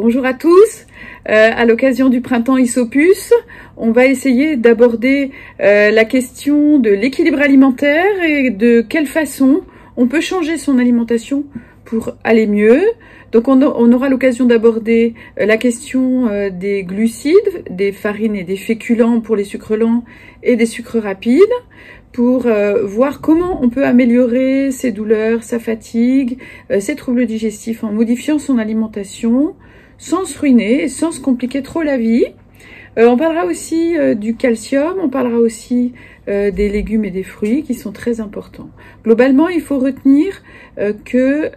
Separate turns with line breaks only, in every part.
Bonjour à tous. À l'occasion du printemps Isopus, on va essayer d'aborder la question de l'équilibre alimentaire et de quelle façon on peut changer son alimentation pour aller mieux. Donc on aura l'occasion d'aborder la question des glucides, des farines et des féculents pour les sucres lents et des sucres rapides, pour voir comment on peut améliorer ses douleurs, sa fatigue, ses troubles digestifs en modifiant son alimentation, sans se ruiner, sans se compliquer trop la vie. On parlera aussi du calcium, on parlera aussi des légumes et des fruits qui sont très importants. Globalement, il faut retenir que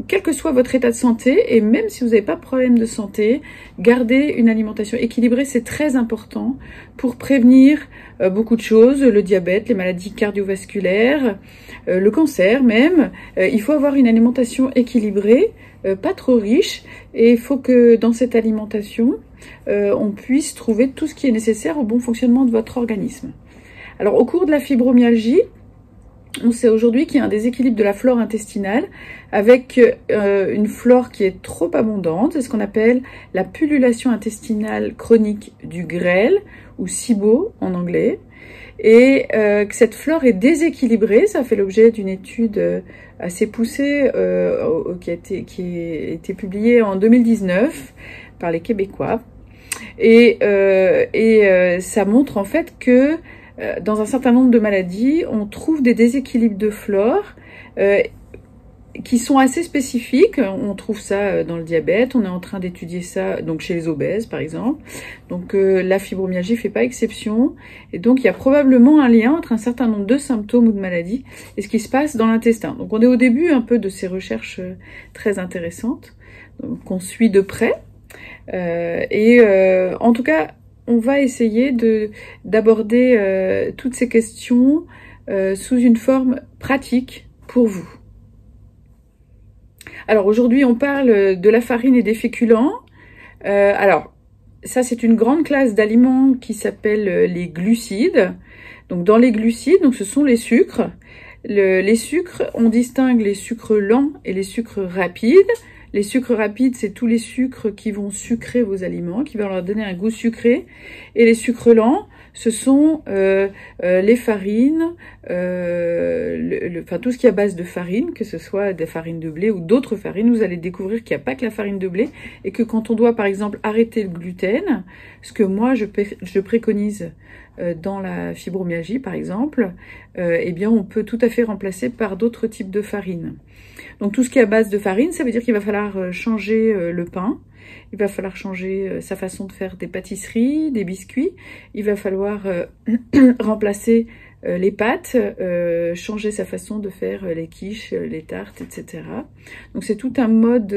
quel que soit votre état de santé, et même si vous n'avez pas de problème de santé, garder une alimentation équilibrée, c'est très important pour prévenir beaucoup de choses, le diabète, les maladies cardiovasculaires, le cancer même. Il faut avoir une alimentation équilibrée, pas trop riche, et il faut que dans cette alimentation, on puisse trouver tout ce qui est nécessaire au bon fonctionnement de votre organisme. Alors au cours de la fibromyalgie, on sait aujourd'hui qu'il y a un déséquilibre de la flore intestinale avec une flore qui est trop abondante, c'est ce qu'on appelle la pullulation intestinale chronique du grêle ou SIBO en anglais, et que cette flore est déséquilibrée. Ça fait l'objet d'une étude assez poussée qui a été publiée en 2019 par les Québécois, et ça montre en fait que dans un certain nombre de maladies, on trouve des déséquilibres de flore qui sont assez spécifiques. On trouve ça dans le diabète, on est en train d'étudier ça donc chez les obèses par exemple. Donc la fibromyalgie fait pas exception, et donc il y a probablement un lien entre un certain nombre de symptômes ou de maladies et ce qui se passe dans l'intestin. Donc on est au début un peu de ces recherches très intéressantes qu'on suit de près, en tout cas on va essayer d'aborder toutes ces questions sous une forme pratique pour vous. Alors aujourd'hui, on parle de la farine et des féculents. Alors, ça c'est une grande classe d'aliments qui s'appelle les glucides. Donc dans les glucides, donc ce sont les sucres. Les sucres, on distingue les sucres lents et les sucres rapides. Les sucres rapides, c'est tous les sucres qui vont sucrer vos aliments, qui vont leur donner un goût sucré. Et les sucres lents, ce sont les farines, enfin tout ce qui est à base de farine, que ce soit des farines de blé ou d'autres farines. Vous allez découvrir qu'il n'y a pas que la farine de blé, et que quand on doit par exemple arrêter le gluten, ce que moi je préconise dans la fibromyalgie par exemple, eh bien on peut tout à fait remplacer par d'autres types de farines. Donc tout ce qui est à base de farine, ça veut dire qu'il va falloir changer le pain, il va falloir changer sa façon de faire des pâtisseries, des biscuits, il va falloir remplacer les pâtes, changer sa façon de faire les quiches, les tartes, etc. Donc c'est tout un mode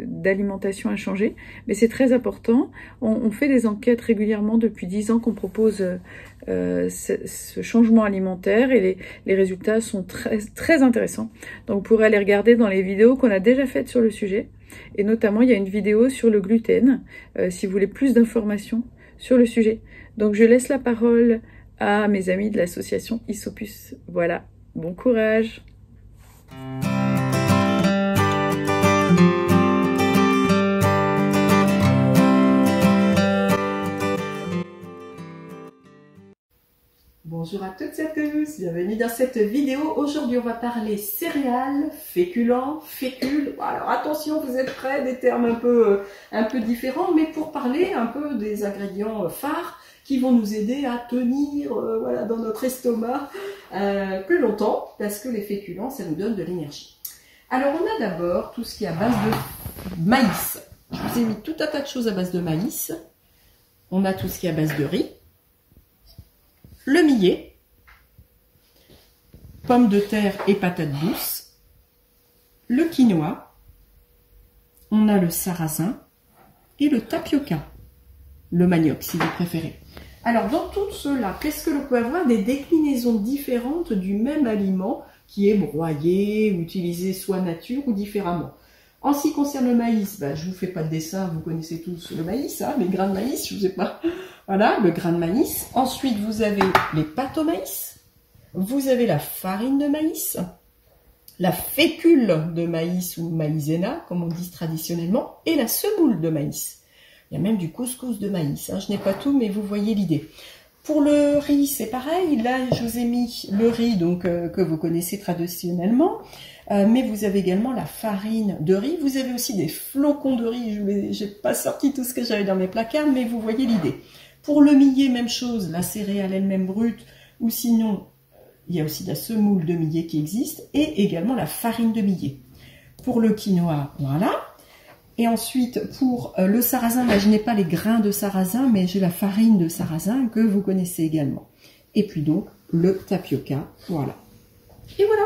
d'alimentation à changer, mais c'est très important. On fait des enquêtes régulièrement depuis 10 ans qu'on propose ce changement alimentaire, et les résultats sont très intéressants. Donc vous pourrez aller regarder dans les vidéos qu'on a déjà faites sur le sujet, et notamment il y a une vidéo sur le gluten si vous voulez plus d'informations sur le sujet. Donc je laisse la parole à mes amis de l'association Isopus. Voilà, bon courage!
Bonjour à toutes et à tous, bienvenue dans cette vidéo. Aujourd'hui on va parler céréales, féculents, fécules. Alors attention, vous êtes prêts, des termes un peu différents, mais pour parler un peu des ingrédients phares qui vont nous aider à tenir voilà, dans notre estomac plus longtemps, parce que les féculents, ça nous donne de l'énergie. Alors on a d'abord tout ce qui est à base de maïs. Je vous ai mis tout un tas de choses à base de maïs. On a tout ce qui est à base de riz, le millet, pommes de terre et patates douces, le quinoa, on a le sarrasin et le tapioca, le manioc si vous préférez. Alors dans tout cela, qu'est-ce que l'on peut avoir? Des déclinaisons différentes du même aliment qui est broyé, utilisé soit nature ou différemment. En ce qui concerne le maïs, je vous fais pas de dessin, vous connaissez tous le maïs, hein, les grains de maïs, je vous ai pas. Voilà, le grain de maïs. Ensuite, vous avez les pâtes au maïs, vous avez la farine de maïs, la fécule de maïs ou maïzena, comme on dit traditionnellement, et la semoule de maïs. Il y a même du couscous de maïs, hein. Je n'ai pas tout, mais vous voyez l'idée. Pour le riz, c'est pareil. Là, je vous ai mis le riz donc que vous connaissez traditionnellement, mais vous avez également la farine de riz. Vous avez aussi des flocons de riz. Je n'ai pas sorti tout ce que j'avais dans mes placards, mais vous voyez l'idée. Pour le millet, même chose, la céréale elle-même brute, ou sinon, il y a aussi la semoule de millet qui existe, et également la farine de millet. Pour le quinoa, voilà. Et ensuite, pour le sarrasin, là, je n'ai pas les grains de sarrasin, mais j'ai la farine de sarrasin que vous connaissez également. Et puis donc, le tapioca, voilà. Et voilà.